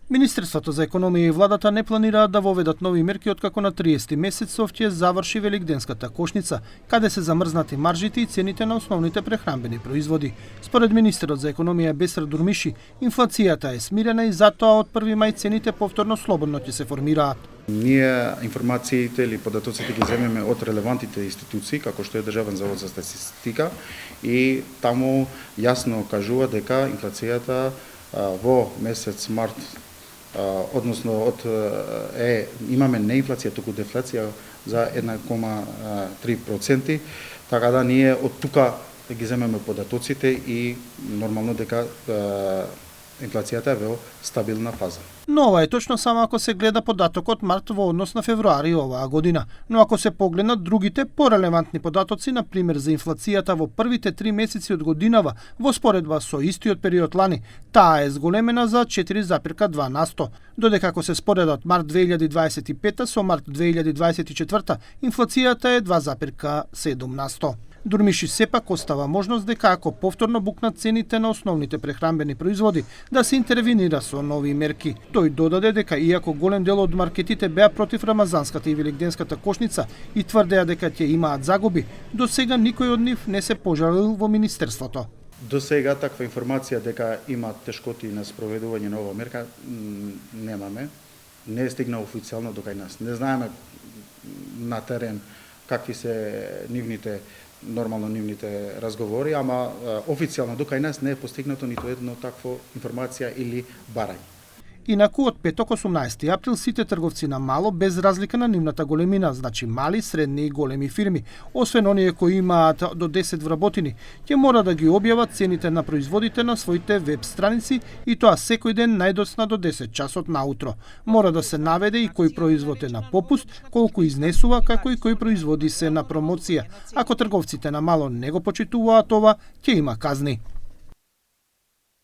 Министерството за економија и владата не планираат да воведат нови мерки откако на 30 месецов ќе заврши великденската кошница, каде се замрзнати маржите и цените на основните прехранбени производи. Според министерот за економија Бесар Дурмиши, инфлацијата е смирена и затоа од 1 мај цените повторно слободно ќе се формираат. Ние информациите или податоците ги земеме од релевантните институции, како што е Државен завод за статистика, и таму јасно кажува дека инфлацијата во месец март, односно имаме не инфлација, туку дефлација за 1,3%, така да ние од тука ги земеме податоците и нормално дека инфлацијата е во стабилна фаза. Но ова е точно само ако се гледа податокот март во однос на февруари оваа година. Но ако се погледнат другите порелевантни податоци, на пример за инфлацијата во првите 3 месеци од годинава во споредба со истиот период лани, таа е зголемена за 4,2%, додека ако се споредат март 2025 со март 2024, инфлацијата е 2,7%. Дурмиши сепак остава можност дека ако повторно букнат цените на основните прехранбени производи, да се интервенира со нови мерки. Тој додаде дека иако голем дел од маркетите беа против рамазанската и великденската кошница и тврдеа дека ќе имаат загуби, до сега никој од нив не се пожалил во министерството. До сега таква информација дека има тешкоти на спроведување на оваа мерка немаме. Не е стигнал официјално до кај нас. Не знаеме на терен какви се нивните разговори, ама официјално до кај нас не е постигнато ниту едно такво информација или барање. Инаку од петок 18 април сите трговци на мало без разлика на нивната големина, значи мали, средни и големи фирми, освен оние кои имаат до 10 вработени, ќе мора да ги објават цените на производите на своите веб страници и тоа секој ден најдоцна до 10 часот наутро. Мора да се наведе и кој производ е на попуст, колку изнесува, како и кои производи се на промоција. Ако трговците на мало не го почитуваат ова, ќе има казни.